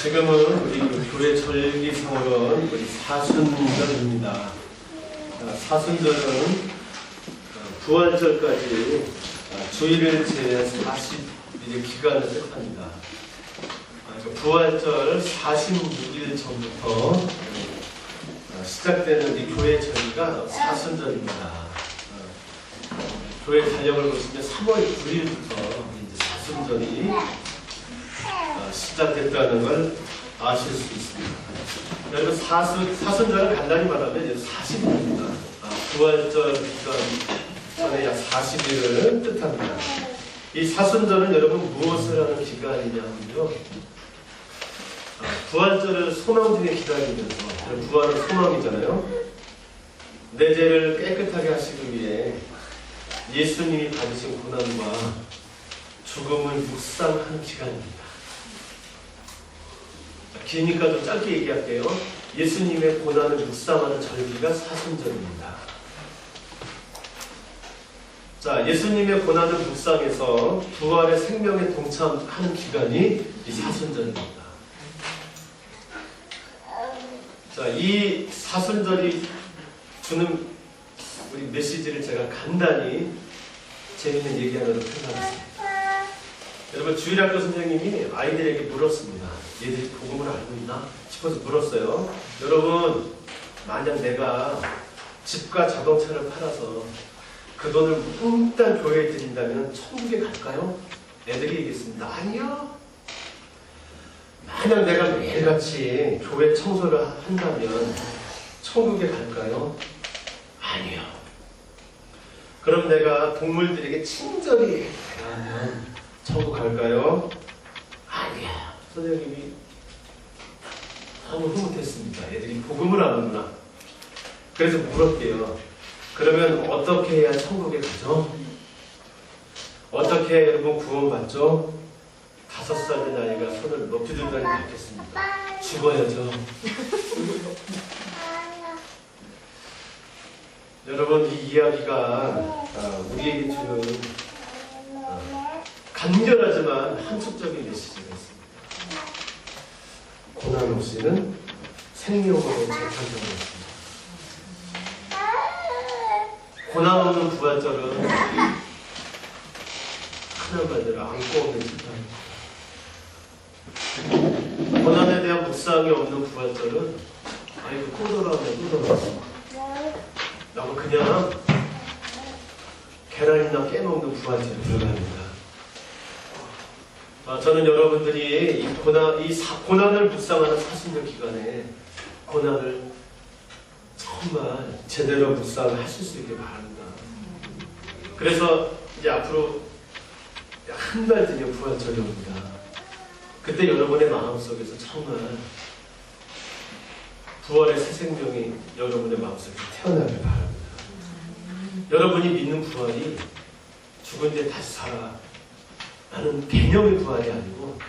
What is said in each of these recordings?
지금은 우리 교회 절기성으로는 우리 사순절입니다. 사순절은 부활절까지 주일을 제외한 40일의 기간을 뜻합니다. 부활절 46일 전부터 시작되는 이 교회 절기가 사순절입니다. 교회 달력을 보시면 3월 9일부터 이제 사순절이 시작됐다는 걸 아실 수 있습니다. 여러분 사순절을 간단히 말하면 40일입니다. 부활절 기간 전에 약 40일을 뜻합니다. 이 사순절은 여러분 무엇을 하는 기간이냐면요, 부활절을 소망 중에 기다리면서, 부활은 소망이잖아요. 내 죄를 깨끗하게 하시기 위해 예수님이 받으신 고난과 죽음을 묵상하는 기간입니다. 기니까 좀 짧게 얘기할게요. 예수님의 고난을 묵상하는 절기가 사순절입니다. 자, 예수님의 고난을 묵상해서 부활의 생명에 동참하는 기간이 이 사순절입니다. 자, 이 사순절이 주는 우리 메시지를 제가 간단히 재밌는 얘기 하나로 표현하겠습니다. 여러분, 주일학교 선생님이 아이들에게 물었습니다. 얘들이 복음을 알고 있나 싶어서 물었어요. 여러분, 만약 내가 집과 자동차를 팔아서 그 돈을 몽땅 교회에 드린다면 천국에 갈까요? 애들이 얘기했습니다. 아니요. 만약 내가 매일같이 교회 청소를 한다면 천국에 갈까요? 아니요. 그럼 내가 동물들에게 친절히 대하면 천국 갈까요? 아니야. 선생님이 너무 흐뭇했습니다. 애들이 복음을 아는구나. 그래서 물었대요. 그러면 어떻게 해야 천국에 가죠? 어떻게 해야 여러분 구원받죠? 5살 된 아이가 손을 높이 들다니 받겠습니다. 죽어야죠. 여러분, 이 이야기가 우리에게 주는 간결하지만 함축적인 메시지가 있습니다. 고난 없이는 생명으로 재탄생했습니다. 고난 없는 부활절은 하나님 말대로 안고 없는 집단입니다. 고난에 대한 묵상이 없는 부활절은 아이고 또 돌아왔네. 라고 그냥 계란이나 깨먹는 부활절에 들어갑니다. 저는 여러분들이 이 고난을 묵상하는 사순절 기간에 고난을 정말 제대로 묵상하실 수 있게 바랍니다. 그래서 이제 앞으로 한 달 뒤면 부활절이 옵니다. 그때 여러분의 마음속에서 정말 부활의 새 생명이 여러분의 마음속에 태어나길 바랍니다. 여러분이 믿는 부활이 죽은 뒤에 다시 살아 라는 개념의 부활이 아니고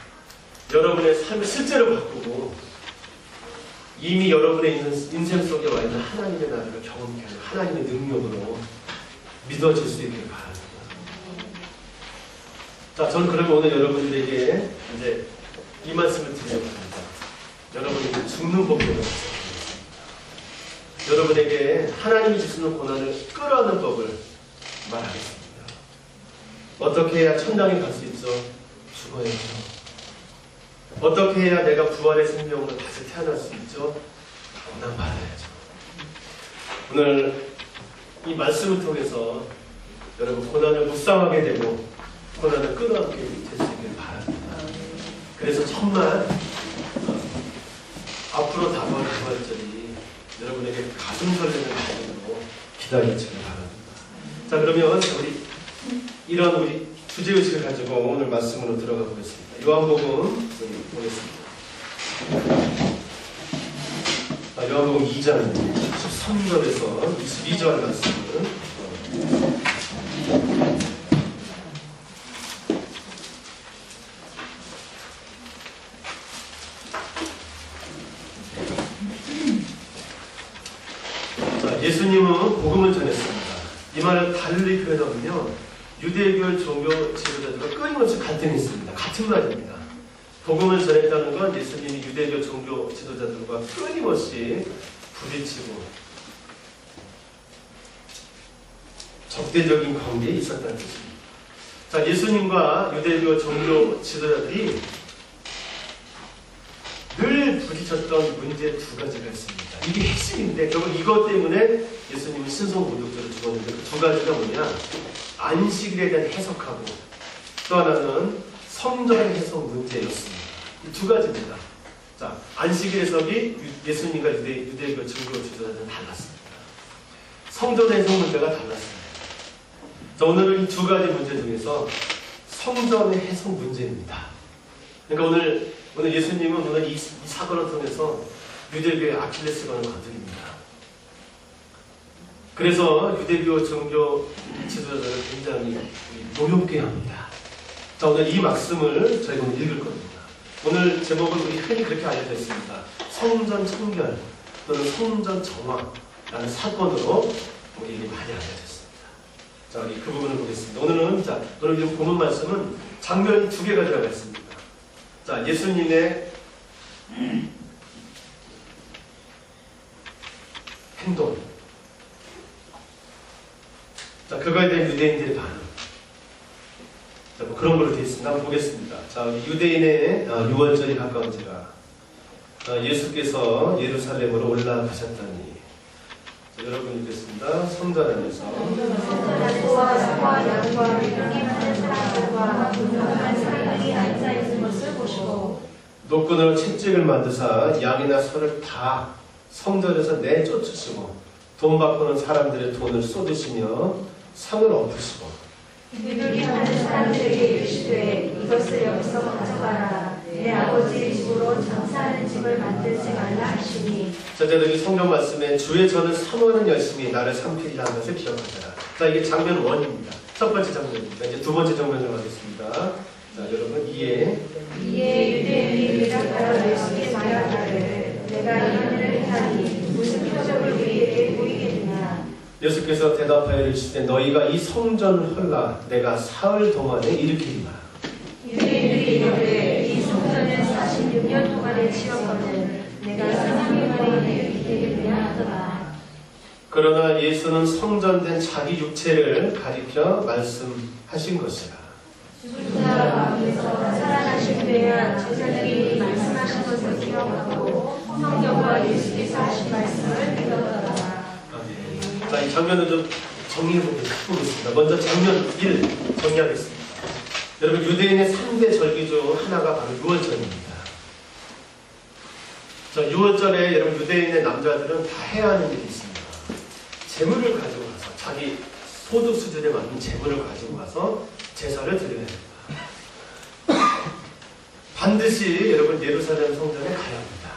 여러분의 삶을 실제로 바꾸고 이미 여러분의 인생 속에 와 있는 하나님의 나라를 경험케 하는 하나님의 능력으로 믿어질 수 있길 바랍니다. 자, 저는 그러면 오늘 여러분들에게 이제 이 말씀을 드리려고 합니다. 여러분이 죽는 법으로 여러분에게 하나님이 주시는 고난을 끌어안는 법을 말하겠습니다. 어떻게 해야 천당에 갈 수 있죠? 죽어야죠. 어떻게 해야 내가 부활의 생명으로 다시 태어날 수 있죠? 고난 받아야죠. 오늘 이 말씀을 통해서 여러분 고난을 묵상하게 되고 고난을 끌어안게 될 수 있길 바랍니다. 그래서 정말 앞으로 다가올 부활절이 여러분에게 가슴 설레는 마음으로 기다리시길 바랍니다. 자, 그러면 우리 이런 우리 주제의식을 가지고 오늘 말씀으로 들어가 보겠습니다. 요한복음 보겠습니다. 요한복음 2장 13절에서 22절 말씀을 예수님은 복음을 전했습니다. 이 말을 달리 표현하면요, 유대교 종교 지도자들과 끊임없이 갈등이 있습니다. 같은 말입니다. 복음을 전했다는 건 예수님이 유대교 종교 지도자들과 끊임없이 부딪히고 적대적인 관계에 있었다는 뜻입니다. 자, 예수님과 유대교 종교 지도자들이 늘 부딪혔던 문제 두 가지가 있습니다. 이게 핵심인데 결국 이것 때문에 예수님은 신성모독죄를 죽었는데 그 두 가지가 뭐냐? 안식일에 대한 해석하고 또 하나는 성전 해석 문제였습니다. 이 두 가지입니다. 자, 안식일 해석이 예수님과 유대교 종교 지도자들은 달랐습니다. 성전 해석 문제가 달랐습니다. 자, 오늘은 이 두 가지 문제 중에서 성전의 해석 문제입니다. 그러니까 오늘 예수님은 오늘 이 사건을 통해서 유대교의 아킬레스건을 건드립니다. 그래서 유대교 종교 지도자들을 굉장히 노엽게 합니다. 자, 오늘 이 말씀을 저희가 오늘 읽을 겁니다. 오늘 제목은 우리 흔히 그렇게 알려져 있습니다. 성전 청결 또는 성전 정화라는 사건으로 우리에게 많이 알려졌습니다. 자, 우리 그 부분을 보겠습니다. 오늘 보는 말씀은 장면이 두 개가 들어가 있습니다. 자, 예수님의 행동. 자, 그거에 대한 유대인들의 반응. 자, 뭐 그런 걸로 되어 있습니다. 한번 보겠습니다. 자, 유대인의 유월절이 가까운지라 예수께서 예루살렘으로 올라가셨다니. 자, 여러분 읽겠습니다. 성전 안에서 소와 양과 믿음하는 사람들과 분명한 사람들이 앉아있는 것을 보시고 노끈으로 채찍을 만드사 양이나 소를 다 성전에서 내쫓으시고 돈 바꾸는 사람들의 돈을 쏟으시며 상을 엎으시고 그들이 하는 사람들에게 이르시되 이것을 여기서 가져가라. 내 아버지의 집으로 장사하는 집을 만들지 말라 하시니. 자, 여기 성경 말씀에 주의 전을 사모하는 열심히 나를 삼키리라 하는 것을 기억하라. 자, 이게 장면 1입니다. 첫 번째 장면입니다. 이제 두 번째 장면으로 가겠습니다. 자, 여러분 이에 유대인이 대답하여 예수께 말하기를 내가 이만을 행하니 무슨 표적을 우리에게 보이겠느냐. 예수께서 대답하여 이르시되 너희가 이 성전을 헐라 내가 사흘 동안에 일으키리라. 유대인들이 이르되 이 성전은 46년 동안에 지었거든 내가 3일 만에 일으키겠느냐 하더라. 그러나 예수는 성전된 자기 육체를 가리켜 말씀하신 것이라. 죽은 자가 가운데서 살아나신 후에야 제자들이 말씀하신 것을 기억하고 성경과 예수께서 하신 말씀을 믿었더라. 자, 이 장면을 좀 정리해보겠습니다. 먼저 장면 1 정리하겠습니다. 여러분, 유대인의 3대 절기 중 하나가 바로 유월절입니다. 자, 유월절에 여러분 유대인의 남자들은 다 해야 하는 일이 있습니다. 재물을 가지고 가서 자기 소득 수준에 맞는 재물을 가지고 가서 제사를 드려야 합니다. 반드시 여러분 예루살렘 성전에 가야 합니다.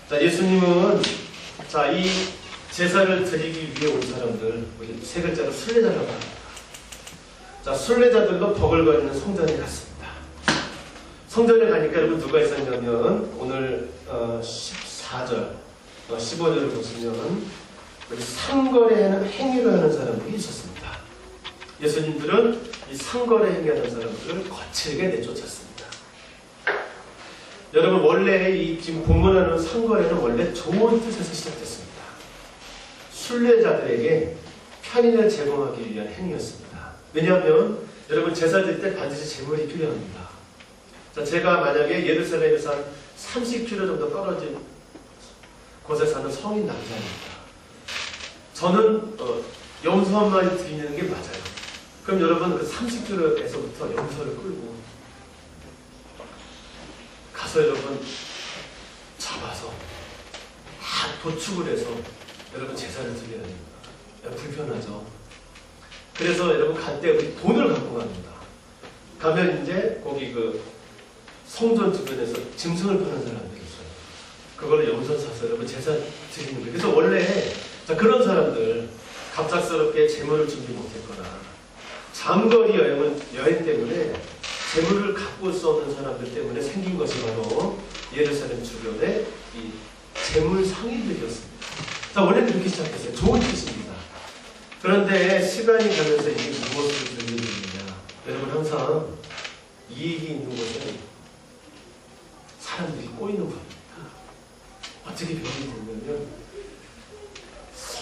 자, 예수님은 이 제사를 드리기 위해 온 사람들, 우리 세 글자로 순례자라고 합니다. 자, 순례자들로 버글거리는 성전에 갔습니다. 성전에 가니까 여러분 누가 있었냐면 오늘 14절, 15절을 보시면 여기 상거래하는 행위를 하는 사람들이 있었습니다. 예수님들은 이 상거래 행위하는 사람들을 거칠게 내쫓았습니다. 여러분 원래 이 지금 본문하는 상거래는 원래 좋은 뜻에서 시작됐습니다. 순례자들에게 편의를 제공하기 위한 행위였습니다. 왜냐하면 여러분 제사 드릴 때 반드시 재물이 필요합니다. 자, 제가 만약에 예루살렘에서 한 30km 정도 떨어진 곳에 사는 성인 남자입니다. 저는 염소 한 마리 드리는 게 맞아요. 그럼 여러분 그 30km에서부터 염소를 끌고 가서 여러분 잡아서 다 도축을 해서 여러분 제사를 드려야 됩니다. 불편하죠. 그래서 여러분 갈 때 우리 돈을 갖고 갑니다. 가면 이제 거기 그 성전 주변에서 짐승을 파는 사람들이 있어요. 그걸 염소 사서 여러분 제사 드리는 거예요. 그래서 원래 그런 사람들 갑작스럽게 재물을 준비 못했거나 장거리 여행 때문에 재물을 갖고 올 수 없는 사람들 때문에 생긴 것이 바로 예루살렘 주변의 이 재물 상인들이었습니다. 자, 원래는 그렇게 시작했어요. 좋은 뜻입니다. 그런데 시간이 가면서 이게 무엇을 들리느냐. 여러분 항상 이익이 있는 곳은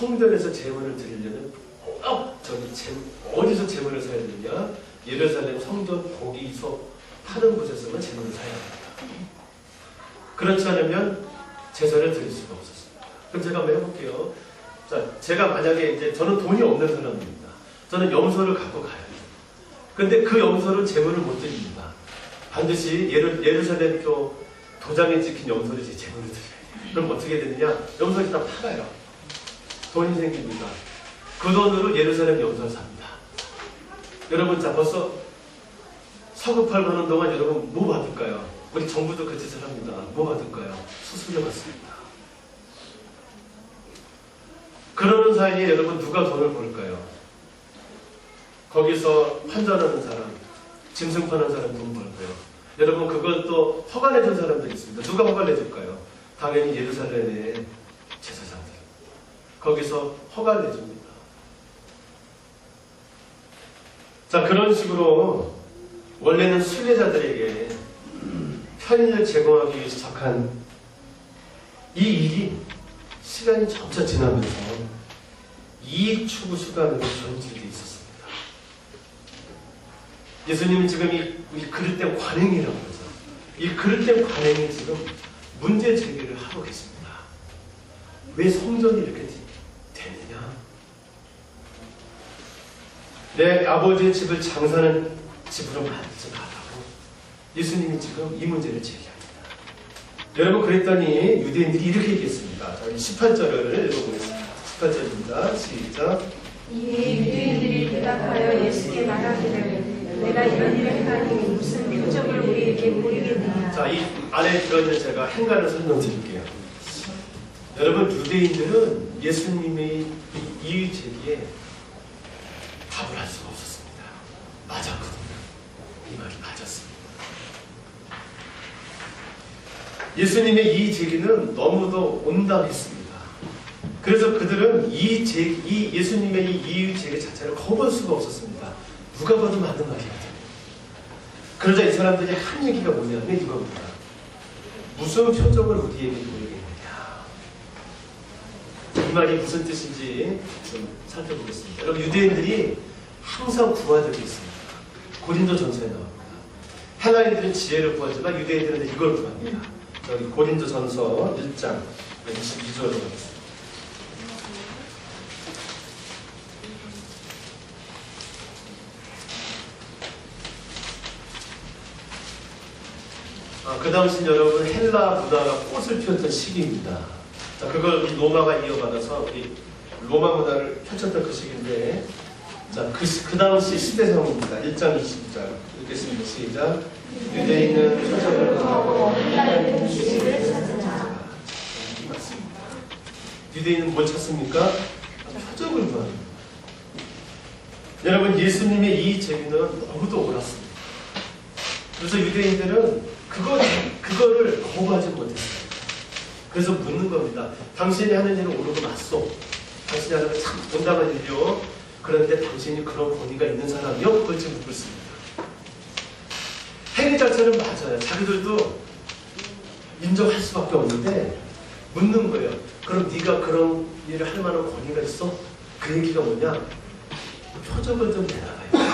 성전에서 제물을 드리려면 어디서 제물을 사야 되느냐? 예루살렘 성전 거기서 파는 곳에서만 제물을 사야 합니다. 그렇지 않으면 제사를 드릴 수가 없었습니다. 그럼 제가 한번 해볼게요. 자, 제가 만약에 이제 저는 돈이 없는 사람입니다. 저는 염소를 갖고 가요. 근데 그 염소를 제물을 못 드립니다. 반드시 예루살렘 교 도장에 찍힌 염소를 제 제물을 드려야 돼요. 그럼 어떻게 되느냐? 염소를 다 팔아요. 돈이 생깁니다. 그 돈으로 예루살렘 염소를 삽니다. 여러분, 자, 벌써 서급할 하는 동안 여러분 뭐 받을까요? 우리 정부도 그 짓을 합니다. 뭐 받을까요? 수수료 받습니다. 그러는 사이에 여러분 누가 돈을 벌까요? 거기서 환전하는 사람, 짐승 파는 사람 돈 벌고요. 여러분 그걸 또 허가내준 사람도 있습니다. 누가 허가내줄까요? 당연히 예루살렘의 제사장들. 거기서 허가내줍니다. 자, 그런 식으로 원래는 순례자들에게 편의를 제공하기 위해서 시작한 이 일이 시간이 점차 지나면서 이익 추구 수단으로 변질되어 있었습니다. 예수님은 지금 이 그릇된 관행이라고 하죠. 이 그릇된 관행이 지금 문제 제기를 하고 계십니다. 왜 성전이 이렇게 되느냐? 내 아버지의 집을 장사하는 집으로 만들지 말라고 예수님이 지금 이 문제를 제기합니다. 여러분, 그랬더니 유대인들이 이렇게 얘기했습니다. 자, 18절을 읽어보겠습니다. 18절입니다. 시작. 이에 유대인들이 대답하여 예수께 말하기를 내가 이런 일을 행하니 무슨 표적을 우리에게 보이겠느냐. 자, 이 안에 들어있는 제가 행간을 설명드릴게요. 여러분, 유대인들은 예수님의 이의 제기에 답을 할 수가 없었습니다. 맞았거든요. 이 말이 맞았습니다. 예수님의 이의 제기는 너무도 온당했습니다. 그래서 그들은 예수님의 이 이의 제기 자체를 거부할 수가 없었습니다. 누가 봐도 맞는 말이거든요. 그러자 이 사람들이 한 얘기가 뭐냐면 이겁니다. 무슨 표적을 우리에게 보이겠느냐. 이 말이 무슨 뜻인지 좀 살펴보겠습니다. 여러분, 유대인들이 항상 구하들이 있습니다. 고린도 전서에 나옵니다. 헬라인들은 지혜를 구하지만 유대인들은 이걸 구합니다. 여기 고린도 전서 1장 22절로 가겠습니다. 그 당시 여러분 헬라 문화가 꽃을 피웠던 시기입니다. 자, 그걸 우리 로마가 이어받아서 우리 로마 문화를 펼쳤던 그 시기인데, 자, 그 당시 시대성입니다. 1장 20절 읽겠습니다. 시작. 유대인은 표적을 구하고 헬라인은 지식을 찾으라. 맞습니다. 유대인은 뭘 찾습니까? 표적을 구합니다. 여러분, 예수님의 이 제기는 너무도 옳았습니다. 그래서 유대인들은 그거를 거부하지 못했어요. 그래서 묻는 겁니다. 당신이 하는 일은 옳고 맞소. 당신이 하는 건 참 온당한 일이요. 그런데 당신이 그런 권위가 있는 사람이요? 그걸 지금 묻고 있습니다. 행위 자체는 맞아요. 자기들도 인정할 수밖에 없는데 묻는 거예요. 그럼 네가 그런 일을 할 만한 권위가 있어? 그 얘기가 뭐냐? 표적을 좀 내놔봐요.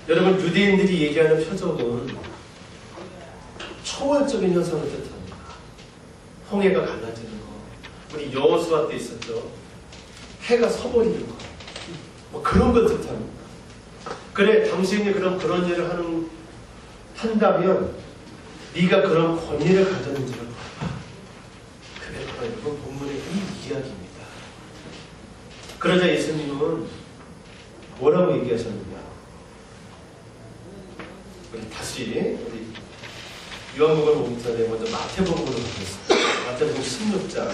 여러분, 유대인들이 얘기하는 표적은 초월적인 현상을 뜻합니다. 홍해가 갈라지는 거, 우리 여호수아 때 있었죠. 해가 서버리는 거, 뭐 그런 걸 뜻합니다. 그래, 당신이 그런 일을 한다면 네가 그런 권위를 가졌는지를 봐봐. 그게 바로 이번 본문의 이 이야기입니다. 그러자 예수님은 뭐라고 얘기하셨느냐? 다시 우리 요한복음을 보기 전에 먼저 마태복음으로 가겠습니다. 마태복음 16장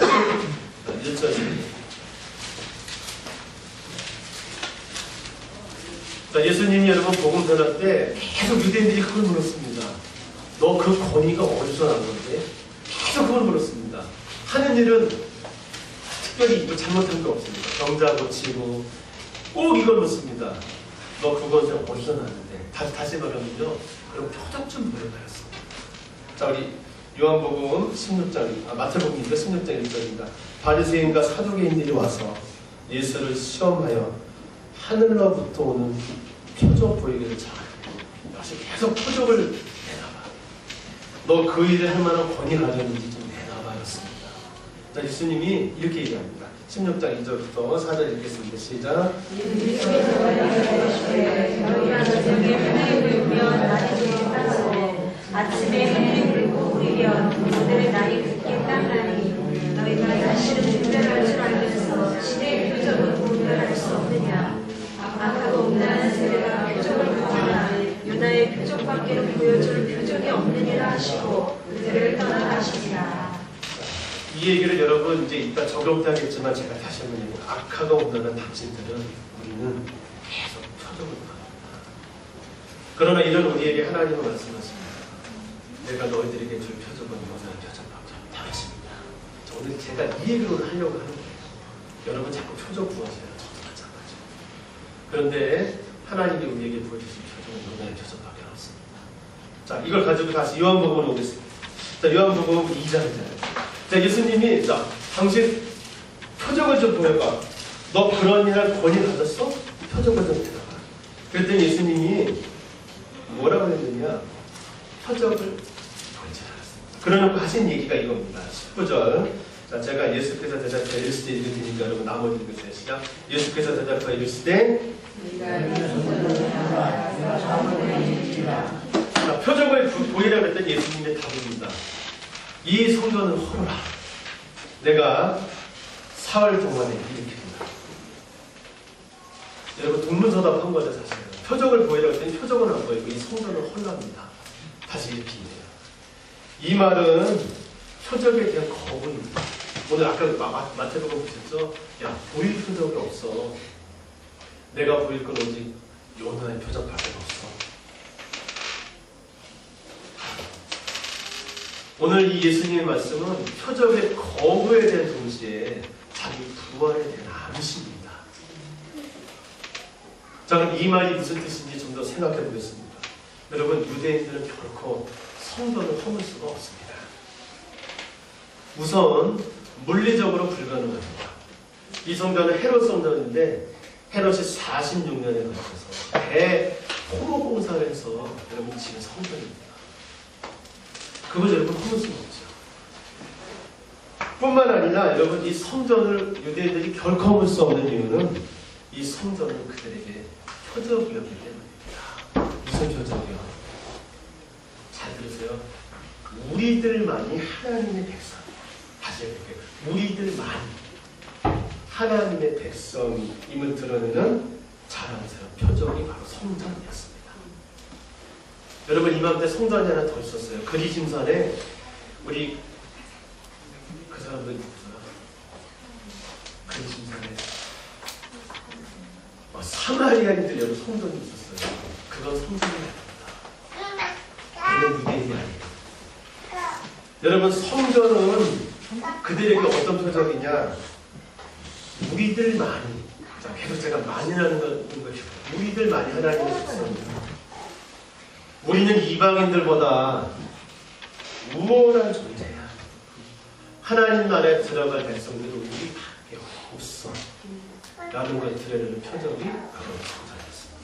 1절입니다. 자, 예수님이 여러분 복음 전할 때 계속 유대인들이 그걸 물었습니다. 너 그 권위가 어디서 난 건데? 계속 그걸 물었습니다. 하는 일은 특별히 뭐 잘못한 게 없습니다. 병자 고치고 꼭 이걸 묻습니다. 너 그것은 어디서 났는데? 다시 말하면요. 그럼 표적 좀 보여봐야겠어. 자, 우리 요한복음 16장, 마태복음입니다. 16장 1절입니다. 바리새인과 사두개인들이 와서 예수를 시험하여 하늘로부터 오는 표적 보이기를 잘하고 다시 계속 표적을 내놔봐. 너 그 일을 할 만한 권위 가졌는지 좀 내놔봐였습니다. 자, 예수님이 이렇게 얘기합니다. 16장 2절부터 4절 읽겠습니다. 시작. 아침에 하늘이 불고 우리련 그들의 날이 굳게 땀나니 너희가 날씨를 분별할 줄 알면서 시대의 표적을 분별할 수 없느냐. 아까도 온다는 세대가 표적을 구하나 유다의 표적밖에는 보여줄 표적이 없느니라 하시고 그들을 떠나가시니라. 이 얘기를 여러분 이제 이따 적용하겠지만 제가 다시 한번 얘기해요. 악화가 온다는 당신들은 우리는 계속 표적을 구합니다. 그러나 이런 우리에게 하나님은 말씀하십니다. 내가 너희들에게 줄 표적은 너희의 표적밖에 없다 하십니다. 오늘 제가 이 얘기로 하려고 하는 거예요. 여러분 자꾸 표적 구하세요. 저도 마찬가지예요. 그런데 하나님이 우리에게 보여주신 표적은 너희의 표적밖에 없습니다. 자, 이걸 가지고 다시 요한복음으로 오겠습니다. 자, 요한복음 2장이잖아요. 자, 예수님이 자, 당신 표적을 좀 보여봐. 너 그런 일 할 권위 가졌어? 표적을 좀 해봐. 그랬더니 예수님이 뭐라고 했느냐? 표적을 보이지 않았습니다. 그러놓고 하신 얘기가 이겁니다. 19절. 자, 제가 예수께서 대답하여 이르시되 읽을 테니까 여러분 나머지 읽으세요. 시작. 예수께서 대답하여 이르시되 자, 표적을 보이라고 했더니 예수님의 답입니다. 이 성전을 헐어라. 내가 사흘 동안에 일으키리라. 여러분 동문서답한 거죠 사실은. 표적을 보이라고 했더니 표적은 안 보이고 이 성전을 헐랍니다. 다시 일으키네요. 이 말은 표적에 대한 거부입니다. 오늘 아까 마태복음 보셨죠? 야, 보일 표적이 없어. 내가 보일 건 오직 요나의 표적밖에 없어. 오늘 이 예수님의 말씀은 표적의 거부에 대한 동시에 자기 부활에 대한 암시입니다. 자, 그럼 이 말이 무슨 뜻인지 좀 더 생각해 보겠습니다. 여러분, 유대인들은 결코 성전을 허물 수가 없습니다. 우선 물리적으로 불가능합니다. 이 성전은 헤롯 성전인데 헤롯이 46년에 걸쳐서 대포로 공사를 해서 여러분 지은 성전입니다. 그걸 여러분 허물 수가 없죠. 뿐만 아니라 여러분 이 성전을 유대인들이 결코 허물 수 없는 이유는 이 성전은 그들에게 표적이었기 때문입니다. 무슨 표적이요? 잘 들으세요. 우리들만이 하나님의 백성. 다시 이렇게 우리들만이 하나님의 백성임을 드러내는 자랑스러운 표적이 바로 성전이었습니다. 여러분 이맘때 성전이 하나 더 있었어요. 그리심산에 우리 그 사람들 누구더라? 그리심산에 사마리아인들 여러분 성전이 있었어요. 그건 성전이 아닙니다. 그건 유대인이 아니에요. 여러분 성전은 그들에게 어떤 표적이냐? 우리들만이, 자, 계속 제가 만이라는 것이 우리들만이 하나님의 백성입니다. 우리는 이방인들보다 우월한 존재야. 하나님 나라에 들어갈 백성들은 우리밖에 없어. 라는 걸 드러내는 표적이 바로 성전이었습니다.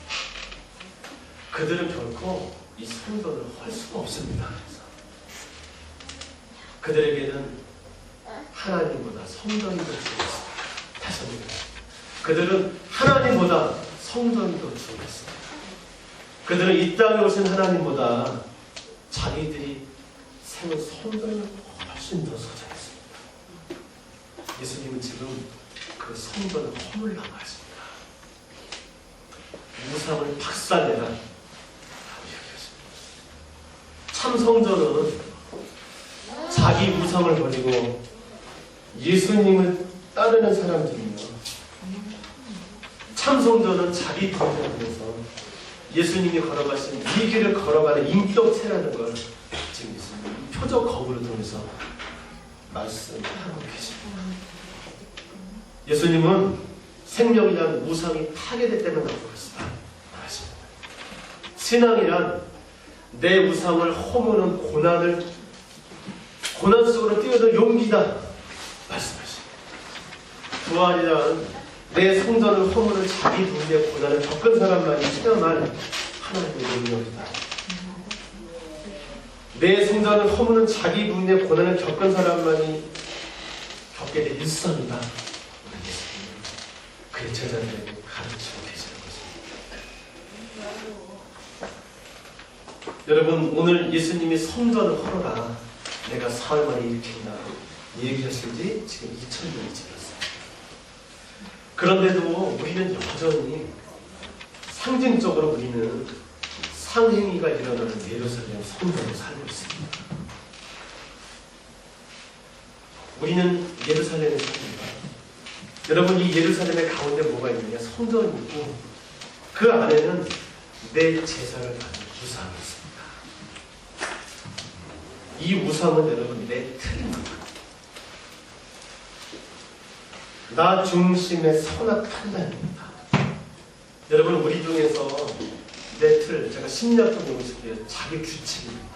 그들은 결코 이 성전을 할 수가 없습니다. 그래서 그들에게는 하나님보다 성전이 더 중요했습니다. 다시 한번 그들은 하나님보다 성전이 더 중요했습니다. 그들은 이 땅에 오신 하나님보다 자기들이 세운 성전을 훨씬 더 소중했습니다. 예수님은 지금 그 성전을 허물라고 하십니다. 우상을 박살내라 라고 이야기하십니다. 참 성전은 자기 우상을 버리고 예수님을 따르는 사람들이며, 참 성전은 자기 동생을 위해서 예수님이 걸어가신 이 길을 걸어가는 인격체라는 걸 지금 예수님이 표적 거부를 통해서 말씀하고 계십니다. 예수님은 생명이란 우상이 파괴됐다면 나오고 있습니다. 신앙이란 내 우상을 허무는 고난을 고난 속으로 뛰어들 용기다 말씀하십니다. 부활이란 내 성전을 허무는 자기 부인의 고난을 겪은 사람만이 체험할 하나님의 능력이다. 내 성전을 허무는 자기 부인의 고난을 겪은 사람만이 겪게 될 일선이다. 우리 예수님은 그의 제자들에게 가르치고 계시는 것입니다. 여러분, 오늘 예수님이 성전을 헐어라, 내가 사흘 만에 일으킨다 얘기하신 지 지금 2000년이 지났어요. 그런데도 우리는 여전히 상징적으로 우리는 상행위가 일어나는 예루살렘 성전을 살고 있습니다. 우리는 예루살렘에 삽니다. 여러분, 이 예루살렘의 가운데 뭐가 있느냐? 성전이 있고 그 안에는 내 제사를 받는 우상이 있습니다. 이 우상은 여러분 내 틀입니다. 나 중심의 선악 판단입니다. 여러분, 우리 중에서 내 틀, 제가 심리학적 용어 쓸게요. 자기 규칙입니다.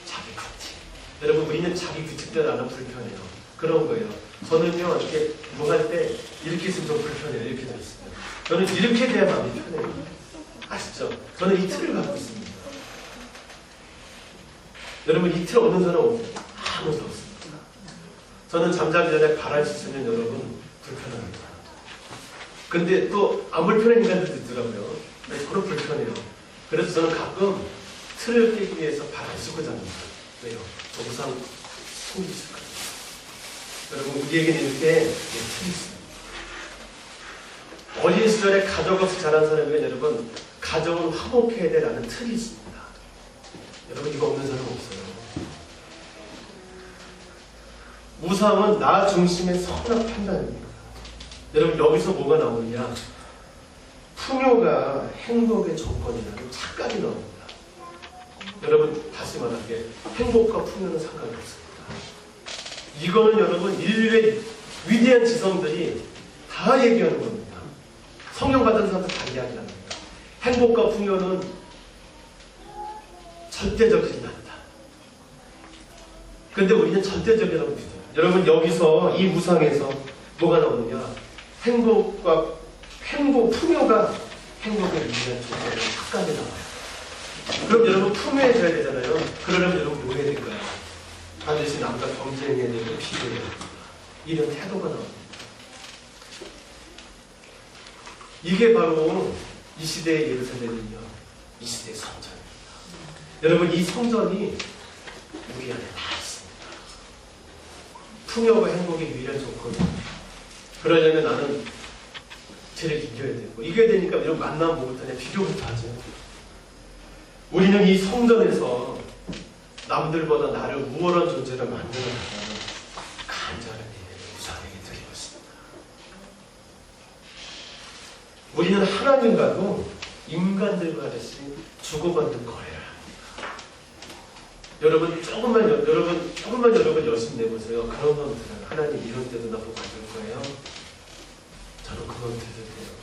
자기 규칙. 여러분, 우리는 자기 규칙대로 하면 불편해요. 그런 거예요. 저는요, 이렇게 뭐 할 때 이렇게 있으면 좀 불편해요. 이렇게 되어 있어요. 저는 이렇게 돼야 마음이 편해요. 아시죠? 저는 이 틀을 갖고 있습니다. 여러분, 이 틀 없는 사람 없어요? 아무도 없습니다. 저는 잠자기 전에 발을 씻으면 여러분 불편합니다. 근데 또 안 불편한 인간들도 있더라고요. 서로 불편해요. 그래서 저는 가끔 틀을 깨기 위해서 발 안 씻고 잡니다. 왜요? 정상 속이 있을 거예요. 여러분, 우리에게는 이렇게 틀이 있습니다. 어린 시절에 가족 없이 자란 사람에게 여러분, 가정은 화목해야 되라는 틀이 있습니다. 여러분, 이거 없는 사람 없어요. 우상은 나 중심의 선악 판단입니다. 여러분, 여기서 뭐가 나오느냐? 풍요가 행복의 조건이라는 착각이 나옵니다. 여러분, 다시 말할게, 행복과 풍요는 상관이 없습니다. 이거는 여러분, 인류의 위대한 지성들이 다 얘기하는 겁니다. 성령 받은 사람들 다 이야기합니다. 행복과 풍요는 절대적이지 않다. 그런데 우리는 절대적이라고 믿어요. 여러분, 여기서 이 우상에서 뭐가 나오느냐? 풍요가 행복의 위대한 조건으로 착각이 나와요. 그럼 여러분, 풍요해져야 되잖아요. 그러려면 여러분 뭐 해야 될까요? 반드시 남과 경쟁해야 되고 비교해야 됩니다. 이런 태도가 나옵니다. 이게 바로 이 시대의 예루살렘이며 이 시대의 성전입니다. 여러분, 이 성전이 우리 안에 다 있습니다. 풍요와 행복의 유일한 조건입니다. 그러려면 나는 쟤를 이겨야 되고, 이겨야 되니까 이런 만남 못하냐, 비교부터 하죠. 우리는 이 성전에서 남들보다 나를 우월한 존재로 만들어나가는 간절한 예배를 우상에게 드리고 있습니다. 우리는 하나님과도 인간들과 같이 주고받는 거래를 합니다. 여러분, 조금만 여러분 열심히 내보세요. 그런 건 들어요. 하나님 이런 때도 나 복 받을 거예요. 저는 그건 들을게요.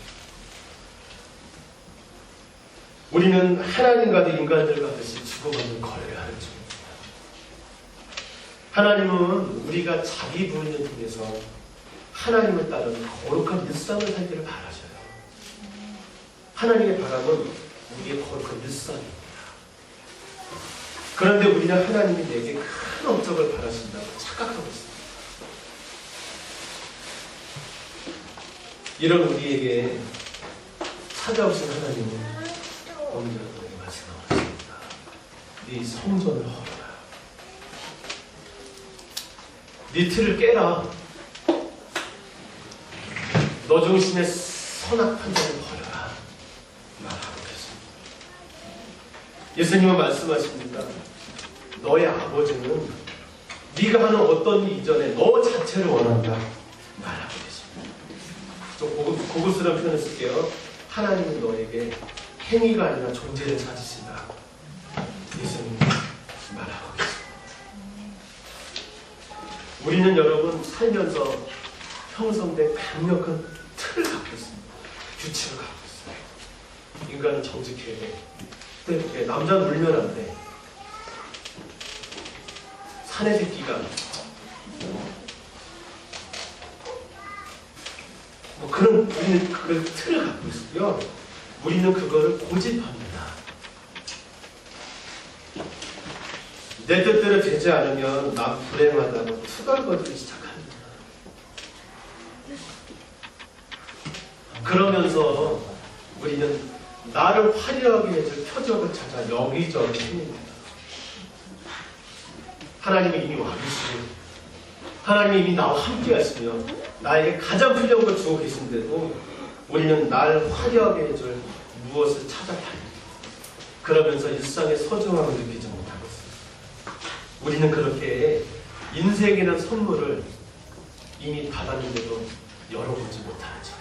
우리는 하나님과도 인간들과 같이 주고받는 거래를 하는 중입니다. 하나님은 우리가 자기 부인을 통해서 하나님을 따르는 거룩한 일상을 살기를 바라셔요. 하나님의 바람은 우리의 거룩한 일상입니다. 그런데 우리는 하나님이 내게 큰 업적을 바라신다고 착각하고 있습니다. 이런 우리에게 찾아오신 하나님은 오늘 여러분에게 말씀하셨습니다. 네 성전을 헐어라. 네 틀을 깨라. 너 중심의 선악 판단을 버려라. 말하고 계십니다. 예수님은 말씀하십니다. 너의 아버지는 네가 하는 어떤 일 이전에 너 자체를 원한다. 말하고 계십니다. 좀 고급스러운 표현을 쓸게요. 하나님은 너에게 행위가 아니라 존재를 찾으신다. 예수님 말하고 계십니다. 우리는 여러분 살면서 형성된 강력한 틀을 갖고 있습니다. 규칙을 갖고 있어요. 인간은 정직해야 돼. 남자는 울면 안 돼. 사내 새끼가 뭐 그런 우리는 그걸 틀을 갖고 있고요. 우리는 그거를 고집합니다. 내 뜻대로 되지 않으면 난 불행하다고 투덜거리기 시작합니다. 그러면서 우리는 나를 화려하게 해줄 표적을 찾아 여기저기 헤맵니다. 하나님이 이미 와 계시고 하나님이 이미 나와 함께 하시며 나에게 가장 필요한 걸 주고 계신데도 우리는 나를 화려하게 해줄 무엇을 찾아다닙니다. 그러면서 일상의 소중함을 느끼지 못하고 있습니다. 우리는 그렇게 인생이라는 선물을 이미 받았는데도 열어보지 못하죠.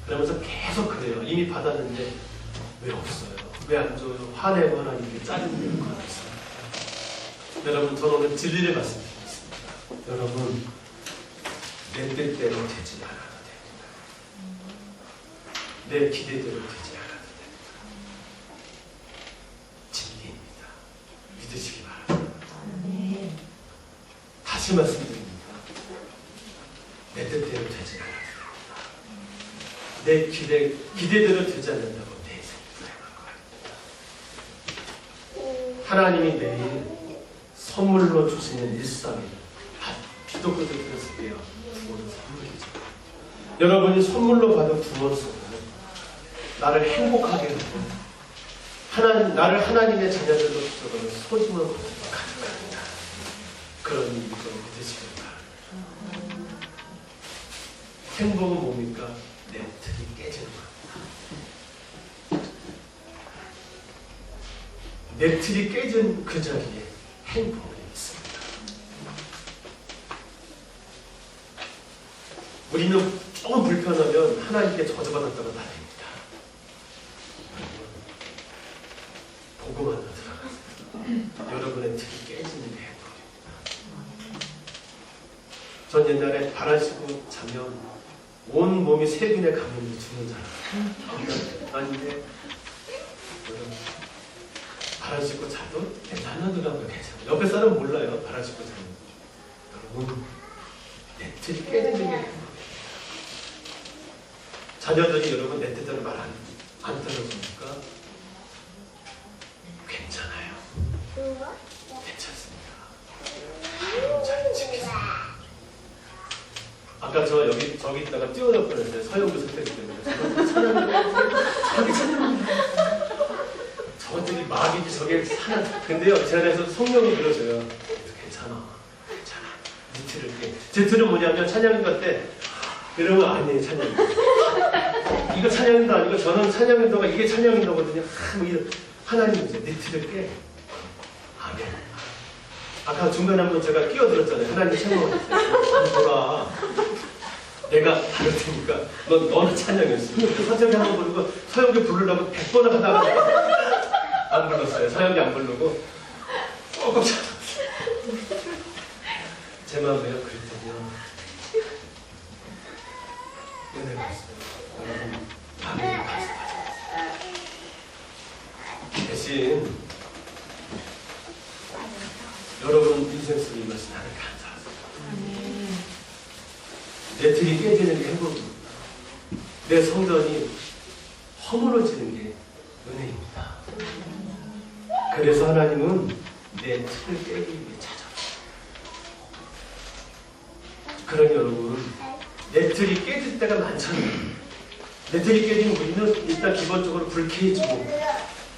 그러면서 계속 그래요. 이미 받았는데 왜 없어요? 왜 안 줘요? 화내고 하나님께 짜증내고 하고 있어요. 여러분, 저는 오늘 진리를 말씀드리겠습니다. 여러분, 내 뜻대로 되지 않아도 됩니다. 내 기대대로 되지 않아도 됩니다. 진리입니다. 믿으시기 바랍니다. 다시 말씀드립니다. 내 뜻대로 되지 않아도 됩니다. 내 기대대로 되지 않는다고 내 인생이 불행한 거 아닙니다. 하나님이 내일 선물로 주시는 일상이 기독교들 들었을게요. 부모는 선물이죠. 여러분이 선물로 받은 부모 속은 나를 행복하게 하고 나를 하나님의 자녀들로 주셔서 소중한 것들을 가져갑니다. 그런 의미로 믿으시길 바랍니다. 행복은 뭡니까? 내 틀이 깨지는 겁니다. 내 틀이 깨진 그 자리에 행복이 있습니다. 우리는 조금 불편하면 하나님께 저주받았다고 다닙니다. 복음 하나 들어가세요. 여러분의 틀이 깨지는 게 행복입니다. 전 옛날에 바라시고 자면 온 몸이 세균에 감염돼 죽는 사람. 아닌데 여러분, 바람 씻고 자도 괜찮아도 가면 괜찮아요. 옆에 사람은 몰라요. 바람 씻고 자는. 여러분, 내 틀이 깨지는 게 행복이에요. 자녀들이 여러분 내 뜻대로 말 안 들어주니까 괜찮아요. 괜찮습니다. 여러분 잘 지키세요. 아까 저 저기 있다가 뛰어날 뻔했어요. 서영구 선생님 때문에. 저기 찬양합니다. 저들이 마귀지 저게 사나. 근데요, 제 안에서 성령이 그러셔요. 괜찮아. 네 틀을 깨. 제 틀은 뭐냐면 찬양인도 때 이러면 아니에요, 찬양. 이거 찬양인도 아니고 저는 찬양인도가 이게 찬양인도거든요. 하나님 이제 네 틀을 깨. 아멘. 아까 중간에 한번 제가 끼어들었잖아요. 하나님 찬양을 내가 다를 테니까 너는 찬양했어. 서영이 한번 부르고 서영이 부르려고 100번을 하다가 안 불렀어요. 서영이 안 부르고 조금 제 마음에요. 그랬더니요. 은혜가 있어요. 여러분 밤에 말씀하셨어요. 대신 여러분 인생 속에 임하신 하나님 감사하세요. 내 틀이 깨지는 게 행복입니다. 내 성전이 허물어지는 게 은혜입니다. 그래서 하나님은 내 틀을 깨기 위해 찾아오세요. 그러니 여러분, 내 틀이 깨질 때가 많잖아요. 내 틀이 깨지면 우리는 일단 기본적으로 불쾌해지고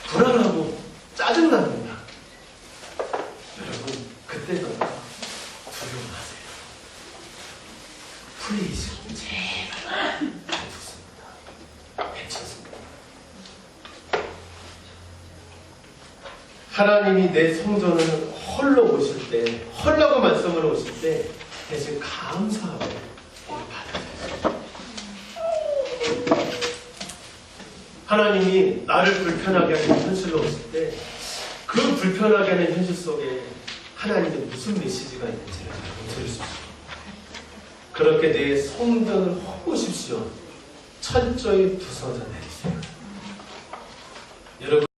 불안하고 짜증납니다. 여러분, 그때가 두려워하세요. 플리즈, 제발. 좋습니다. 괜찮습니다. 하나님이 내 성전을 헐러 오실 때, 헐라고 말씀으로 오실 때, 대신 감사하고 받아들여요. 하나님이 나를 불편하게 하는 현실로 오실 때, 그 불편하게 하는 현실 속에 하나님의 무슨 메시지가 있는지를 들을 수 있어요. 그렇게 내 성전을 허무십시오. 철저히 부서져 내리세요. 여러분.